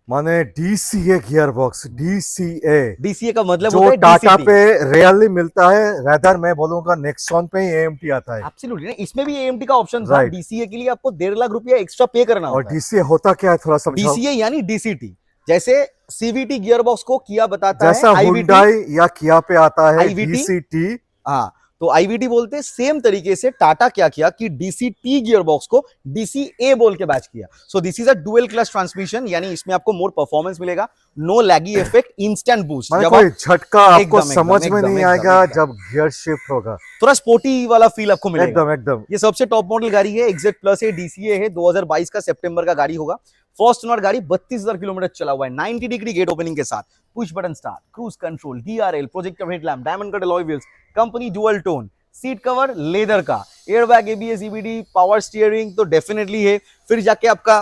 B: माने DCA gear box, DCA.
A: DCA का मतलब
B: जो
A: होता है
B: टाटा
A: DCT।
B: पे रेयरली मिलता है, रेदर मैं बोलूंगा नेक्सॉन पे ही एएमटी आता है।
A: एब्सोल्युटली, इसमें भी AMT का ऑप्शन था।
B: Right.
A: DCA के लिए आपको 1.5 लाख रुपया एक्स्ट्रा पे करना
B: और
A: होता है।
B: डीसीए होता क्या है, थोड़ा समझाओ।
A: DCA यानी DCT, जैसे CVT गियर बॉक्स को किया बताता
B: जैसा
A: है,
B: हुंडई या किया पे आता है
A: IVT?
B: डीसीटी,
A: हाँ, तो IVT बोलते हैं। सेम तरीके से टाटा क्या किया कि DCT गियर बॉक्स को DCA बोल के बैच किया। सो this is a dual clutch transmission, यानी इसमें आपको मोर परफॉर्मेंस मिलेगा, नो लैगी इफेक्ट, इंस्टेंट बूस्ट।
B: माने
A: जब
B: कोई
A: आप
B: झटका आपको
A: एकदम,
B: समझ
A: एकदम,
B: में नहीं
A: एकदम,
B: आएगा
A: एकदम।
B: जब गियर शिफ्ट होगा।
A: थोड़ा स्पोर्टी वाला फील आपको मिलेगा।
B: एकदम एकदम।
A: ये सबसे टॉप मॉडल गाड़ी है, XZ प्लस है, DCA है, 2022 का सितंबर का गाड़ी होगा। फर्स्ट ओनर गाड़ी, 32,000 किलोमीटर चला हुआ है, 90 डिग्री गेट ओपनिंग के साथ, push button start, cruise control, DRL, projector headlamp, diamond cut alloy wheels, company dual tone, seat cover leather का, airbag, ABS, EBD, power steering तो डेफिनेटली है। फिर जाके आपका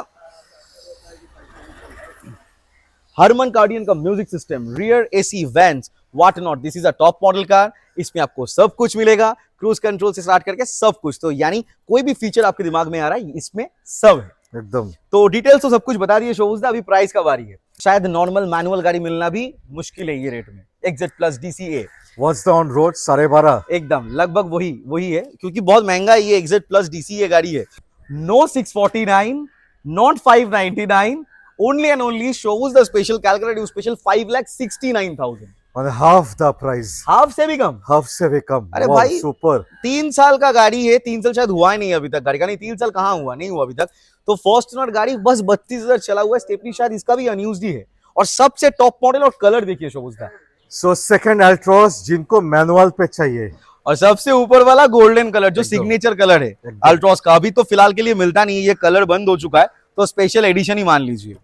A: हरमन कार्डियन का music system, rear AC vents, what not. This is a top model car, इसमें आपको सब कुछ मिलेगा, क्रूज कंट्रोल से स्टार्ट करके सब कुछ। तो यानी कोई भी फीचर आपके दिमाग में आ रहा है, इसमें सब है।
B: एकदम।
A: तो डिटेल्स तो सब कुछ बता दिए शोबुजदा, अभी प्राइस का बारी है। शायद नॉर्मल मैनुअल गाड़ी मिलना भी मुश्किल है ये रेट में। XZ plus DCA,
B: what's the on road 12.5।
A: एकदम लगभग वही है, क्योंकि बहुत महंगा है ये। XZ प्लस DCA गाड़ी है। No 649, not 599, only and only शोबुजदा स्पेशल, कैलकुलेटिव स्पेशल, 5,69,000,
B: माने हाफ द प्राइस,
A: हाफ से भी कम।
B: हाफ से भी कम।
A: अरे
B: वाह,
A: भाई,
B: सुपर।
A: 3 साल का गाड़ी है, 3 साल शायद हुआ ही नहीं अभी तक गाड़ी का, नहीं 3 साल कहाँ हुआ, नहीं हुआ अभी तक। तो फर्स्ट ओनर गाड़ी बस 32,000 चला हुआ है, स्टेपनी शायद इसका भी अनयूज्ड ही है, और सबसे टॉप मॉडल। और कलर देखिए शोबुजदा,
B: सो सेकंड अल्ट्रॉस जिनको मैनुअल पे चाहिए,
A: और सबसे ऊपर वाला गोल्डन कलर जो
B: एकदम।
A: सिग्नेचर कलर है
B: एकदम।
A: अल्ट्रॉस का। अभी तो फिलहाल के लिए मिलता नहीं है, ये कलर बंद हो चुका है, तो स्पेशल एडिशन ही मान लीजिए।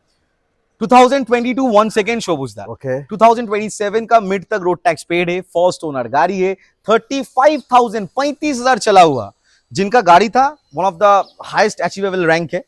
A: 2022 1 सेकेंड शोबुजदा,
B: ओके।
A: 2027 का मिड तक रोड टैक्स पेड है, फर्स्ट ओनर गाड़ी है, 35,000, 35,000 चला हुआ, जिनका गाड़ी था one of the highest achievable rank है,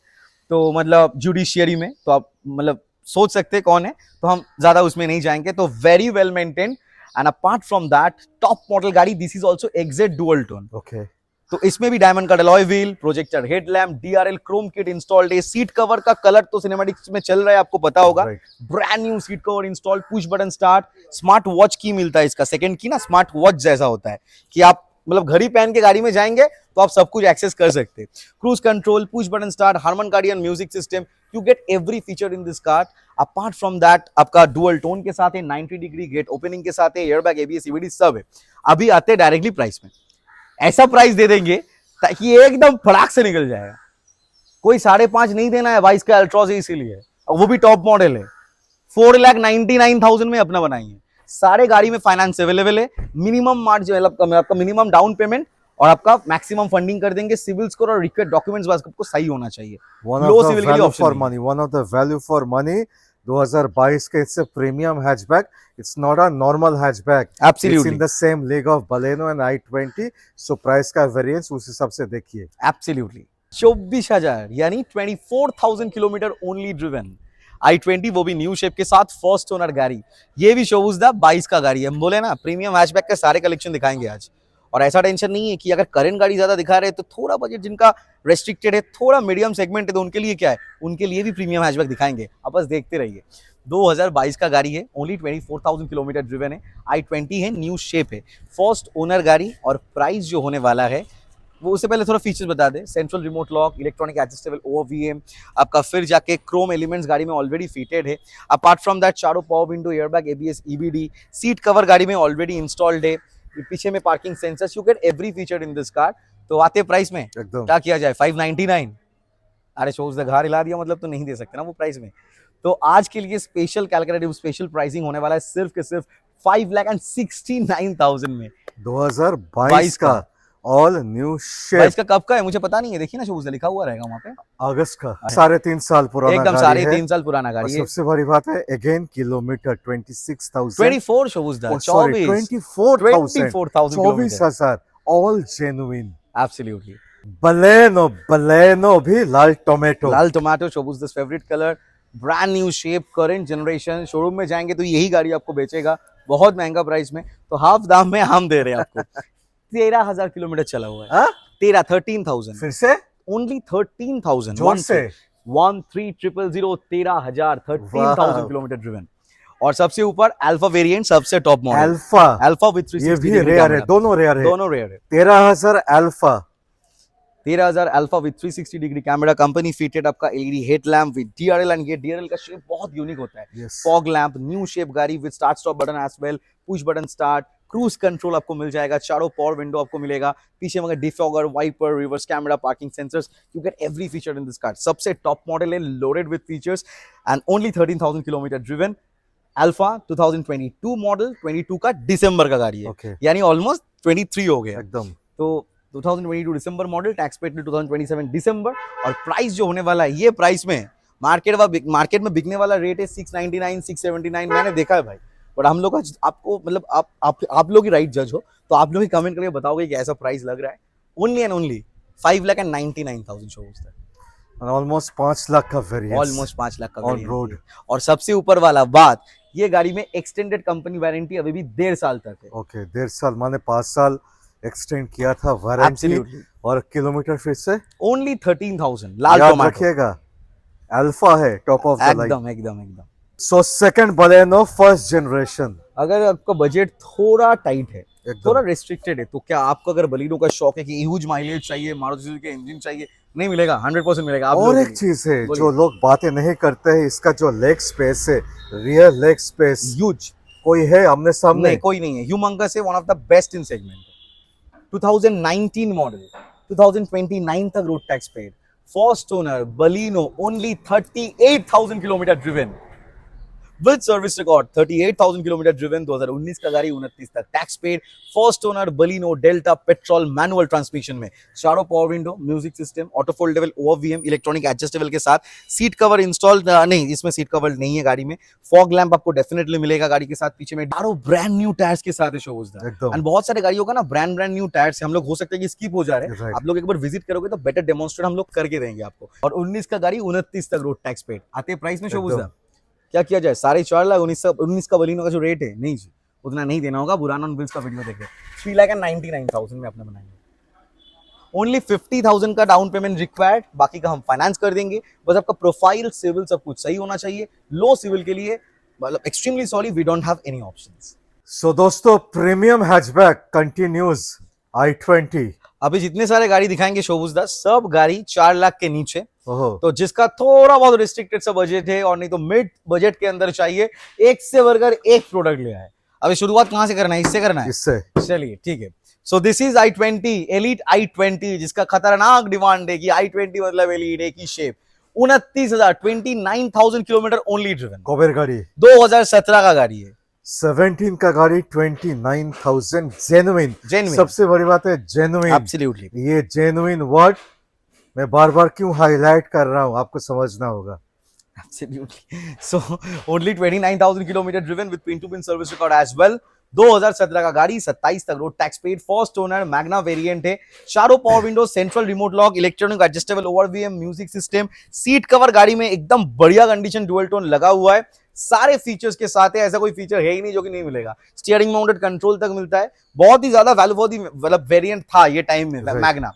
A: तो मतलब जुडिशियरी में, तो आप मतलब सोच सकते हैं कौन है, तो हम ज्यादा उसमें नहीं जाएंगे। तो very well maintained, and apart from that top model गाड़ी, this is also XZ dual tone.
B: Okay.
A: तो इसमें भी diamond cut alloy wheel, projector headlamp, DRL chrome kit installed है। सीट कवर का कलर तो सिनेमैटिक्स में चल रहा है, आपको पता होगा।
B: Right.
A: Brand new seat cover installed, push button start, smart watch की मिलता है इसका, सेकंड की ना स्मार्ट वॉच जैसा होता है कि आप मतलब घड़ी पहन के गाड़ी में जाएंगे तो आप सब कुछ एक्सेस कर सकते हैं। Cruise control, push button start, Harman Kardon music system, you get every feature in this car. Apart from that आपका डुअल टोन के साथ है, 90 डिग्री गेट ओपनिंग के साथ है, एयरबैग, एबीएस, ईबीडी सब है। अभी आते हैं डायरेक्टली प्राइस में, ऐसा प्राइस दे देंगे ताकि एकदम फटाक से निकल जाएगा। कोई 5.5 नहीं देना है 22 का अल्ट्रॉज है, इसीलिए, और वो भी टॉप मॉडल है। 4,99,000 में अपना बनाइए। सारे गाड़ी में फाइनेंस अवेलेबल है। मिनिमम मार्जिन आपका मिनिमम डाउन पेमेंट और आपका मैक्सिमम फंडिंग कर देंगे। सिविल स्कोर और रिक्वायर्ड डॉक्यूमेंट्स बस आपको सही होना चाहिए। लो सिविल के लिए option
B: for money, one of the value for money 2022 के it's a premium hatchback, it's not a normal hatchback,
A: absolutely
B: in the same league of Baleno and i20, so price का variance उस हिसाब से देखिए।
A: Absolutely 24,000 यानी 24,000 kilometre only driven i20, वो भी new shape के साथ, फर्स्ट ओनर गाड़ी। ये भी शोज द 22 का गाड़ी है। हम बोले ना प्रीमियम हैचबैक के सारे कलेक्शन दिखाएंगे आज। और ऐसा टेंशन नहीं है कि अगर करंट गाड़ी ज्यादा दिखा रहे हैं तो थोड़ा बजट जिनका रेस्ट्रिक्टेड है, थोड़ा मीडियम सेगमेंट है, तो उनके लिए क्या है, उनके लिए भी प्रीमियम हैचबैक दिखाएंगे। आप बस देखते रहिए। 2022 का गाड़ी है, ओनली 24,000 किलोमीटर ड्रिवन है, i20 है, न्यू शेप है, फर्स्ट ओनर गाड़ी। और प्राइस जो होने वाला है वो, उससे पहले थोड़ा फीचर्स बता दे। Central remote lock, electronic adjustable OVM, आपका फिर जाके क्रोम एलिमेंट्स गाड़ी में ऑलरेडी फिटेड है। अपार्ट फ्रॉम दैट चारों power window, airbag, ABS, EBD, seat cover गाड़ी में ऑलरेडी इंस्टॉल्ड है। पीछे में parking sensors, you get every feature in this car. तो आते प्राइस में
B: एकदम
A: क्या किया जाए, 599। अरे शोज घर हिला दिया मतलब, तो नहीं दे सकते ना वो प्राइस में। तो आज के लिए स्पेशल कैलकुलेटिव स्पेशल प्राइसिंग होने वाला है सिर्फ के सिर्फ 5,69,000 में
B: 2022 का ऑल न्यू शेप।
A: 22 का कब का है मुझे पता नहीं है, देखिए ना शोज में लिखा हुआ रहेगा वहाँ पे,
B: अगस्त का, 3.5 साल पुराना
A: एकदम
B: गाड़ी है।
A: 3.5 साल पुराना
B: और
A: गाड़ी है।
B: सबसे बड़ी बात है, अगेन किलोमीटर 26,000,
A: 24 शोज दा, 24,000
B: 24,000 ऑल जेन्युइन।
A: एब्सोल्युटली।
B: बलेनो भी लाल टोमेटो,
A: लाल टोमेटो शोबूज this favourite colour, brand new shape, current generation. Showroom में जाएंगे तो यही गाड़ी आपको बेचेगा बहुत महंगा प्राइस में, तो हाफ दाम में हम दे रहे हैं आपको। 13,000 किलोमीटर चला हुआ है। 13,000
B: फिर से
A: ओनली 13,000
B: जोर से
A: 13,000 13,000 किलोमीटर ड्रिवन। और सबसे ऊपर अल्फा वेरिएंट, सबसे टॉप मॉडल
B: अल्फा
A: विद 360
B: ये भी रेयर है, दोनों रेयर है। 13,000 alpha
A: 13,000 alpha with 360 degree camera, company fitted आपका LED headlamp with DRL, and ये डीआरएल का शेप बहुत यूनिक होता है।
B: Yes.
A: Fog lamp, new shape गाड़ी with start stop button as well, push button start, cruise control आपको मिल जाएगा, चारों पावर विंडो आपको मिलेगा, पीछे मगर defogger, wiper, reverse camera, parking sensors, you get every feature in this car. सबसे टॉप मॉडल है, loaded with features, and only 13,000 kilometre driven. Alpha 2022 model, 22 का दिसंबर का गाड़ी है।
B: Okay.
A: यानी ऑलमोस्ट 23 हो गया
B: एकदम।
A: तो 2022 दिसंबर मॉडल, टैक्स पेड 2027 दिसंबर। और प्राइस जो होने वाला है, ये प्राइस में मार्केट में बिकने वाला रेट है 699 679, मैंने देखा है भाई। बट हम लोग का आपको मतलब आप लोग ही राइट जज हो, तो आप लोग ही कमेंट करके बताओगे कि ऐसा प्राइस लग रहा है। ओनली एंड ओनली 5,99,000 शो होता है,
B: ऑलमोस्ट 5 लाख का वेरिएंस,
A: ऑलमोस्ट 5 लाख का
B: ऑन
A: variant
B: रोड।
A: है। और सबसे ऊपर वाला बात, ये गाड़ी में एक्सटेंडेड कंपनी वारंटी अभी भी 1.5 साल तक है।
B: ओके 1.5 साल माने 5 साल एक्सटेंड किया था वारंटी।
A: Absolutely.
B: और किलोमीटर फिर से
A: ओनली 13,000, लाल
B: याद
A: टोमेटो,
B: रखिएगा, अल्फा है, टॉप ऑफ द लाइन।
A: एकदम एकदम एकदम।
B: So second Baleno first generation,
A: अगर आपका बजट थोड़ा टाइट है,
B: एकदम।
A: थोड़ा रेस्ट्रिक्टेड है, तो क्या आपको अगर बलिनो का शौक है कि ह्यूज माइलेज चाहिए, मारुति सुजुकी इंजन चाहिए, नहीं मिलेगा, 100% मिलेगा। आप
B: और
A: लोगों
B: एक
A: के लिए
B: चीज है
A: बोलिए।
B: जो लोग बातें नहीं करते हैं, इसका जो लेग स्पेस है, रियर लेग स्पेस,
A: ह्यूज,
B: कोई है आमने सामने?
A: नहीं कोई नहीं है। ह्यूमंगस है, one of the best in segment. 2019 model, 2029 तक road tax paid, first owner Baleno, only 38,000 kilometre driven with service record, 38,000 kilometre driven, 2019 का गाड़ी, 29 तक tax paid, first owner Baleno, Delta petrol manual transmission में, चारों power window, music system, auto foldable OVM, electronic adjustable के साथ, seat cover install नहीं, इसमें seat cover नहीं है गाड़ी में। फॉग लैंप आपको डेफिनेटली मिलेगा गाड़ी के साथ, पीछे में चारों ब्रांड न्यू टायर्स के साथ है शोज दा।
B: एकदम।
A: एंड बहुत सारे गाड़ियों का ना ब्रांड न्यू टायर्स है, हम लोग हो सकते हैं कि स्किप हो जा रहे हैं,
B: Right.
A: आप लोग एक बार विजिट करोगे तो बेटर डेमोन्स्ट्रेट हम लोग करके देंगे आपको। और 19 का गाड़ी, 29 तक रोड टैक्स पेड, आते प्राइस में शोज दा। क्या किया जाए, 4,50,000 का बलिनो का जो रेट है, नहीं जी उतना नहीं देना होगा। बुराना बिल्स का वीडियो देखे, 3,99,000 में अपना बनाएंगे। ओनली 50,000 का डाउन पेमेंट रिक्वायर्ड, बाकी का हम फाइनेंस कर देंगे। बस आपका प्रोफाइल, सिविल सब कुछ सही होना चाहिए। लो सिविल के लिए मतलब extremely sorry, we don't have any options.
B: So दोस्तों, प्रीमियम हैचबैक कंटिन्यूज i20।
A: अभी जितने सारे गाड़ी दिखाएंगे शोबूज दा सब गाड़ी 4 लाख के नीचे,
B: ओहो,
A: तो जिसका थोड़ा बहुत रिस्ट्रिक्टेड सा बजट है और नहीं तो मिड बजट के अंदर चाहिए, एक से वर्कर एक प्रोडक्ट ले आए। अभी शुरुआत कहां से करना है, इससे करना है,
B: इससे
A: चलिए ठीक है। सो this is i20 elite i20, जिसका खतरनाक डिमांड है कि i20 मतलब एलिट एक ही shape. 29,000 kilometre only driven,
B: Kuber गाड़ी
A: 2017 का गाड़ी है।
B: 17 का गाड़ी 29,000 जेन्युइन।
A: Genuine.
B: सबसे बड़ी बात है जेन्युइन।
A: एब्सोल्युटली
B: ये जेन्युइन वर्ड मैं बार बार क्यों हाईलाइट कर रहा हूं, आपको समझना होगा।
A: Absolutely. So only 29,000 kilometer driven with pin to pin service record as well. 2017 का गाड़ी, 27 तक road tax paid, first owner, Magna variant है, चारों power window, central remote lock, electronic adjustable ORVM, music system, seat cover गाड़ी में एकदम बढ़िया condition dual tone लगा हुआ है, सारे फीचर्स के साथ है, ऐसा कोई फीचर है ही नहीं जो कि नहीं मिलेगा। स्टीयरिंग माउंटेड कंट्रोल तक मिलता है, बहुत ही ज्यादा वैल्यू फॉर दी मतलब वेरिएंट था ये टाइम में मैग्ना।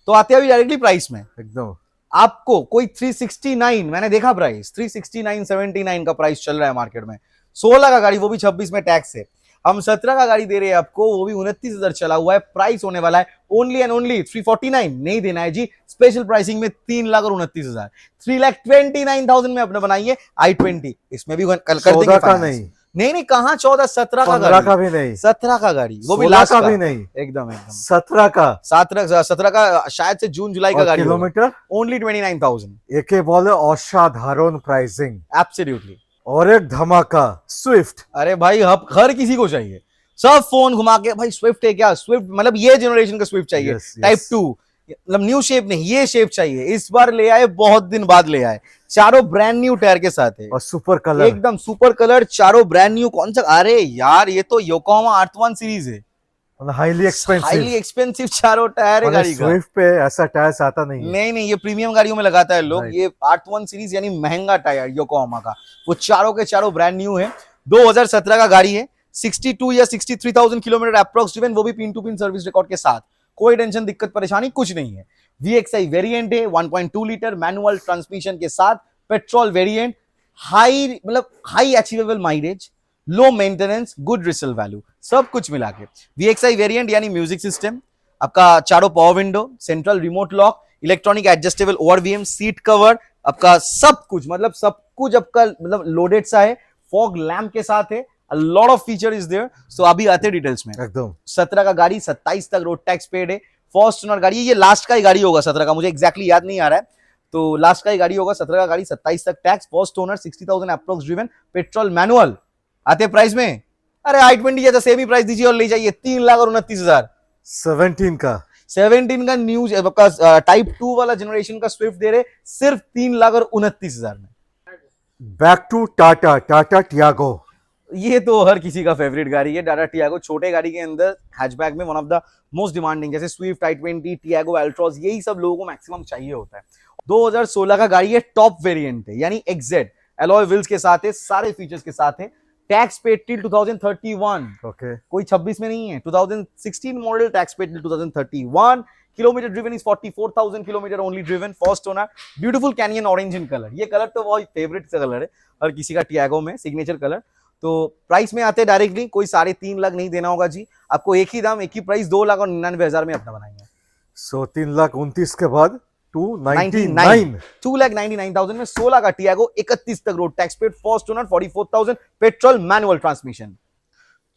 A: तो आते हैं अभी डायरेक्टली प्राइस में,
B: एकदम
A: आपको कोई 369, मैंने देखा प्राइस 369.79 का प्राइस चल रहा है मार्केट में। 16 का गाड़ी, वो भी 26 में टैक्स है। हम 17 का गाड़ी दे रहे हैं आपको, वो भी 29,000 चला हुआ है। प्राइस होने वाला है ओनली एंड ओनली 349, नहीं देना है जी, स्पेशल प्राइसिंग में 3,29,000, 3,29,000 में अपने बनाइए i20। इसमें भी कर देंगे
B: 14 का
A: finance। नहीं कहाँ 14, 17 का
B: 15
A: गाड़ी,
B: का भी नहीं,
A: 17 का गाड़ी, वो भी
B: 16
A: लास्ट
B: का
A: का
B: भी नहीं,
A: एकदम एकदम
B: 17 का।
A: 17 का शायद से जून जुलाई का
B: और
A: गाड़ी,
B: किलोमीटर
A: ओनली 29,000।
B: एके बोले असाधारण प्राइसिंग।
A: एब्सोल्युटली।
B: और एक धमाका स्विफ्ट।
A: अरे भाई हर किसी को चाहिए, सब फोन घुमा के भाई स्विफ्ट है क्या, स्विफ्ट मतलब ये जनरेशन का स्विफ्ट चाहिए,
B: Yes, yes.
A: टाइप 2 मतलब न्यू शेप नहीं, ये शेप चाहिए। इस बार ले आए, बहुत दिन बाद ले आए, चारों ब्रांड न्यू टायर के साथ है,
B: और सुपर कलर,
A: एकदम सुपर कलर, चारों ब्रांड न्यू। कौन सा, अरे यार ये तो योकोहामा R1 सीरीज है,
B: हाईली एक्सपेंसिव।
A: एक्सपेंसिव चारों टायर है गाड़ी का।
B: स्विफ्ट पे ऐसा टायर्स आता नहीं है।
A: नहीं ये प्रीमियम गाड़ियों में लगाता है लोग,
B: Right.
A: ये R1 सीरीज यानी महंगा टायर योकोहामा का, वो चारों के चारों ब्रांड न्यू है। 2017 का गाड़ी है, 62 या 63,000 किलोमीटर अप्रोक्स ड्रिवन, वो भी pin to pin service record के साथ, कोई टेंशन दिक्कत परेशानी कुछ नहीं है। VXI वेरिएंट है, 1.2 लीटर मैनुअल ट्रांसमिशन के साथ, पेट्रोल वेरिएंट, हाई मतलब high achievable mileage, low maintenance, good resale value, सब कुछ मिला के। VXI वेरिएंट यानी म्यूजिक सिस्टम, आपका चारों power window, central remote lock, electronic adjustable ORVM, seat cover, आपका सब कुछ आपका मतलब लोडेड सा है, फॉग लैम्प के साथ है, a lot of feature is there। so अभी आते डिटेल्स में।
B: एकदम
A: 17 का गाड़ी, 27 तक रोड टैक्स पेड है, फर्स्ट ओनर गाड़ी, ये लास्ट का ही गाड़ी होगा 17 का, मुझे एग्जैक्टली याद नहीं आ रहा है, तो लास्ट का ही गाड़ी होगा 17 का गाड़ी, 27 तक tax, first owner, 60,000 approx driven, petrol manual. आते प्राइस में, अरे i20 जैसा सेम ही प्राइस दीजिए और ले जाइए, 3,29,000।
B: 17 का
A: 17 का न्यूज आपका टाइप 2 वाला जनरेशन का स्विफ्ट दे रहे सिर्फ 3,29,000 में।
B: Back to Tata, Tata Tiago.
A: ये तो हर किसी का फेवरेट गाड़ी है, टाटा टियागो। छोटे गाड़ी के अंदर हैचबैक में one of the most demanding, जैसे स्विफ्ट, i20, टियागो, अल्ट्रॉस, यही सब लोगों को मैक्सिमम चाहिए होता है। 2016 का गाड़ी है, टॉप वेरिएंट है यानी एक्जेड, अलॉय व्हील्स के साथ है, सारे फीचर्स के साथ है, टैक्स पेड टिल 2031,
B: ओके
A: कोई 26 में नहीं है, 2016 model, tax paid till 2031, kilometre driven is 44,000 kilometre only driven, first owner, beautiful canyon orange in colour, ये कलर तो बहुत फेवरेट कलर है हर किसी का टियागो में, सिग्नेचर कलर। तो प्राइस में आते डायरेक्टली, कोई 3.5 लाख नहीं देना होगा जी आपको, एक ही दाम, एक ही प्राइस, 2,99,000 में अपना बनाएंगे।
B: सो 3,29,000 के बाद 299,
A: 2,99,000 में 16 का टियागो, 31 तक road tax paid, first owner, 44,000, petrol manual transmission,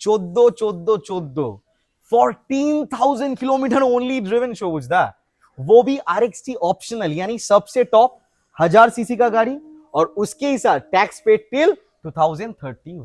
A: 14,000 kilometre only driven शोबुजदा, वो भी RXT ऑप्शनल यानी सबसे टॉप 1000 सीसी का गाड़ी, और उसके ही साथ टैक्स पेड टिल 2031।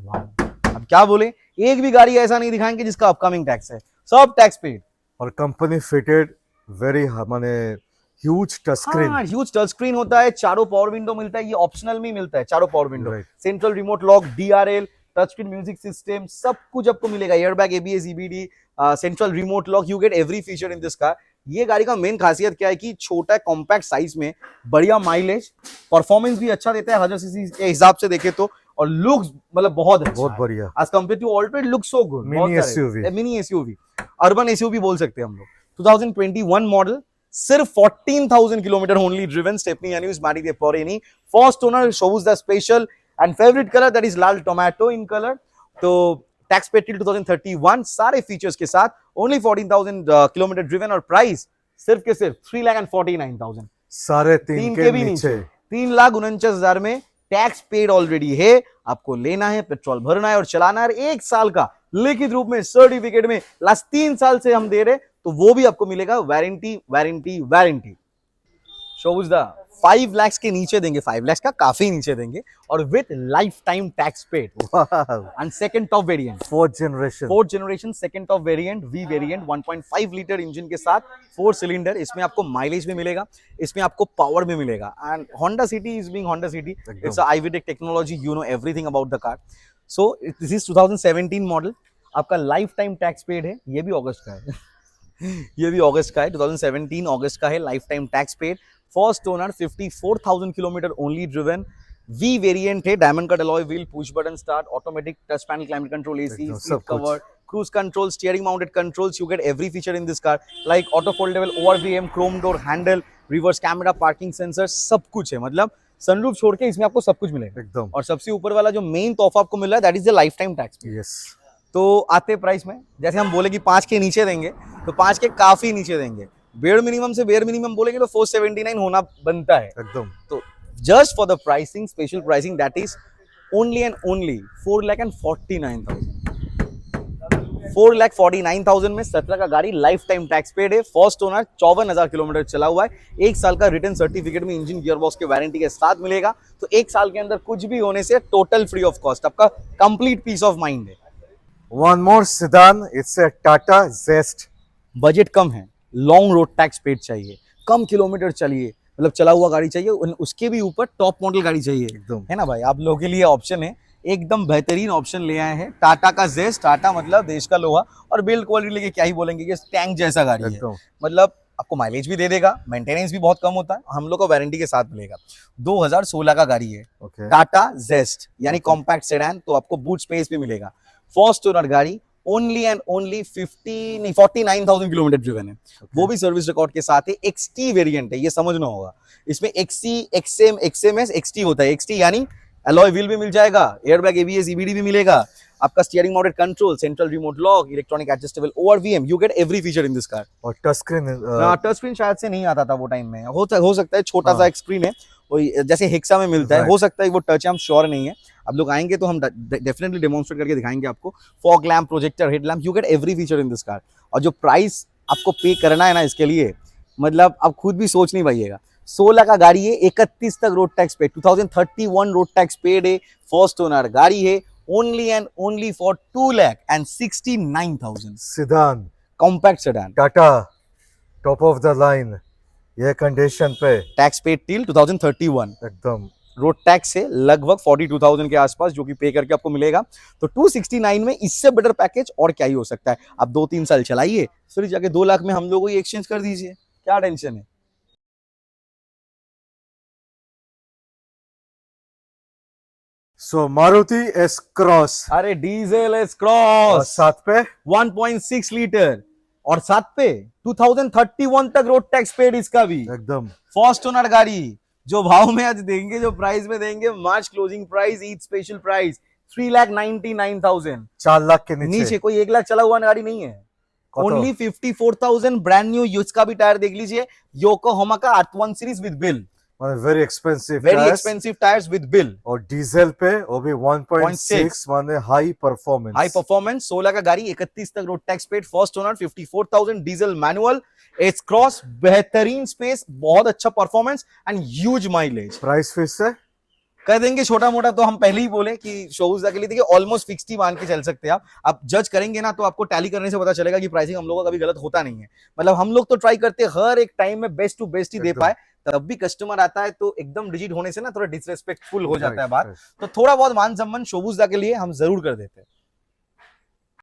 A: अब क्या बोले, एक भी गाड़ी ऐसा नहीं दिखाएंगे जिसका अपकमिंग टैक्स है, सब टैक्स पेड।
B: और कंपनी फिटेड वेरी माने ह्यूज टच स्क्रीन।
A: हाँ, ह्यूज टच स्क्रीन होता है, चारों पावर विंडो मिलता है, ये ऑप्शनल में मिलता है, चारों power window,
B: Right.
A: Central remote lock, DRL, touch screen music system, सब कुछ आपको मिलेगा, airbag, ABS, EBD, central remote lock, you get every feature in this car. ये गाड़ी का मेन खासियत क्या है कि छोटा कॉम्पैक्ट साइज में बढ़िया माइलेज, परफॉर्मेंस भी अच्छा देता है 1000 सीसी के हिसाब से देखे तो, और लुक्स मतलब बहुत अच्छा
B: बहुत बढ़िया।
A: As compare to Alto, it looks so good.
B: Mini SUV,
A: mini SUV, urban SUV बोल सकते हैं हम लोग। 2021 मॉडल, सिर्फ 14,000 किलोमीटर ओनली ड्रिवन, स्टेपनी यानी उस मारी दे पौरेनी, first owner, shows the special and favourite colour that is लाल टोमेटो इन कलर। तो टैक्स पेड टिल 2031 सारे फीचर्स के साथ, ओनली 14,000 किलोमीटर ड्रिवन और प्राइस सिर्फ के सिर्फ 3,49,000,
B: साढ़े तीन के
A: भी
B: नीचे
A: 3,49,000 में टैक्स पेड ऑलरेडी है। आपको लेना है, पेट्रोल भरना है और चलाना है। 1 साल का लिखित रूप में सर्टिफिकेट में लास्ट 3 साल से हम दे रहे, तो वो भी आपको मिलेगा, वारंटी वारंटी वारंटी। शोबुज दा 5 लाख के नीचे देंगे, 5 लाख का काफी नीचे देंगे, और with life time tax paid. And second top variant,
B: fourth generation
A: second top variant, we variant, 1.5 litre engine के साथ 4 सिलेंडर। इसमें आपको माइलेज भी मिलेगा, इसमें आपको पावर भी मिलेगा। And Honda city is being Honda city, it's a IVTEC technology, you know everything about the car. So this is 2017 model, आपका लाइफ टाइम टैक्स पेड है। ये भी अगस्त का है ये भी अगस्त का है, 2017 अगस्त का है, life time tax paid. First owner, 54,000 kilometre only driven, V variant है, diamond cut alloy wheel, push button start, automatic touch panel, climate control, AC, seat cover, cruise control, steering mounted controls. You get every feature in this car like auto foldable ORVM, chrome door handle, reverse camera, parking sensor, सब कुछ है। मतलब sunroof छोड़ के इसमें आपको सब कुछ मिलेगा
B: एकदम।
A: और सबसे ऊपर वाला जो मेन तोहफा आपको मिल रहा है, that is the life time tax.
B: Yes.
A: तो आते प्राइस में, जैसे हम बोले कि 5 के नीचे देंगे, तो 5 के काफी नीचे देंगे। बेयर मिनिमम बोलेंगे तो 479 होना बनता है
B: एकदम।
A: तो just for the pricing, special pricing, that is only and only 4,49,000। 4,49,000 में 17 का गाड़ी, लाइफ टाइम टैक्स पेड है, फर्स्ट ओनर, 54,000 किलोमीटर चला हुआ है, 1 साल का रिटर्न सर्टिफिकेट में इंजन गियर बॉक्स के वारंटी के साथ मिलेगा। तो 1 साल के अंदर कुछ भी होने से टोटल फ्री ऑफ कॉस्ट, आपका कंप्लीट पीस ऑफ माइंड है।
B: One more sedan, it's a Tata Zest।
A: Budget कम है, लॉन्ग रोड टैक्स पेड चाहिए, कम किलोमीटर चलिए, मतलब चला हुआ गाड़ी चाहिए, उसके भी ऊपर टॉप मॉडल गाड़ी चाहिए
B: एकदम।
A: है ना भाई, आप लोगों के लिए ऑप्शन है, एकदम बेहतरीन ऑप्शन ले आए हैं, टाटा का जेस्ट। टाटा मतलब देश का लोहा, और बिल्ड क्वालिटी लेके क्या ही बोलेंगे कि टैंक जैसा गाड़ी है। मतलब आपको माइलेज भी दे देगा, मेंटेनेंस भी बहुत कम होता है, हम लोग को वारंटी के साथ मिलेगा। 2016 का गाड़ी है, टाटा जेस्ट यानी कॉम्पैक्ट सेडान, तो आपको बूट स्पेस भी मिलेगा। फर्स्ट ओनर गाड़ी, only and only 49,000 kilometre driven है, वो भी सर्विस रिकॉर्ड के साथ है। XT वेरिएंट है, ये समझना होगा, इसमें XC, XM, XMS, XT होता है। XT यानी अलॉय व्हील भी मिल जाएगा, एयरबैग, ABS, EBD भी मिलेगा, आपका steering mounted control, central remote lock, electronic adjustable ORVM, you get every feature in this car.
B: और टच स्क्रीन,
A: टच स्क्रीन शायद से नहीं आता था वो टाइम में, हो सकता है छोटा सा एक स्क्रीन है, वही जैसे हेक्सा में मिलता है, हो सकता है वो टच है, हम श्योर नहीं है। आप लोग आएंगे तो हम डेफिनेटली डेमोन्स्ट्रेट करके दिखाएंगे आपको। Fog lamp, projector, head lamp, you get every feature in this car. और जो प्राइस आपको पे करना है ना इसके लिए, मतलब आप खुद भी सोच नहीं पाइएगा। 16 का गाड़ी है, 31 तक road tax paid, 2031 road tax paid है, फर्स्ट ओनर गाड़ी है, only and only for 2,69,000।
B: Sedan,
A: compact sedan,
B: Tata, top of the line, ये कंडीशन पे,
A: टैक्स पेड टिल 2031,
B: एकदम।
A: रोड टैक्स से लगभग 42,000 के आसपास, जो कि पे करके आपको मिलेगा। तो 269 में इससे बेटर पैकेज और क्या ही हो सकता है। आप 2-3 साल चलाइए, फिर जाके 2 लाख में हम लोगों को ही एक्सचेंज कर दीजिए, क्या टेंशन है।
B: सो मारुति एस क्रॉस,
A: अरे डीजल एस क्रॉस,
B: साथ पे
A: 1.6 लीटर, और साथ पे 2031 तक रोड टैक्स पेड इसका भी,
B: एकदम।
A: फर्स्ट ओनर गाड़ी, जो भाव में आज देंगे, जो प्राइस में देंगे, March closing price, Eid special price 3,99,000,
B: 4 lakh के
A: नीचे कोई 1 लाख चला हुआ गाड़ी नहीं है। ओनली 54,000, ब्रांड न्यू, इसका भी टायर देख लीजिए, योकोहामा का R1 series with bill,
B: very expensive
A: tyres with bill,
B: और डीजल पे वो भी 1.6, माने हाई परफॉर्मेंस।
A: 16 का गाड़ी, 31 तक road tax paid, first owner, 54,000, diesel manual, S cross, बेहतरीन स्पेस, बहुत अच्छा performance and huge mileage.
B: Price फिर से
A: कह देंगे छोटा मोटा, तो हम पहले ही बोले कि शोरूम के लिए देखिए ऑलमोस्ट फिक्स्ड ही मान के चल सकते हैं आप जज करेंगे ना, तो आपको टैली करने से पता चलेगा कि प्राइसिंग हम लोगों का कभी गलत होता नहीं है। मतलब हम लोग तो ट्राई करते हैं हर एक टाइम में बेस्ट टू बेस्ट ही दे पाए, तब भी कस्टमर आता है तो एकदम डिजिट होने से ना थोड़ा डिसरेस्पेक्टफुल हो जाता है बात, तो थोड़ा बहुत मान सम्मान शोबूजदा के लिए हम जरूर कर देते हैं।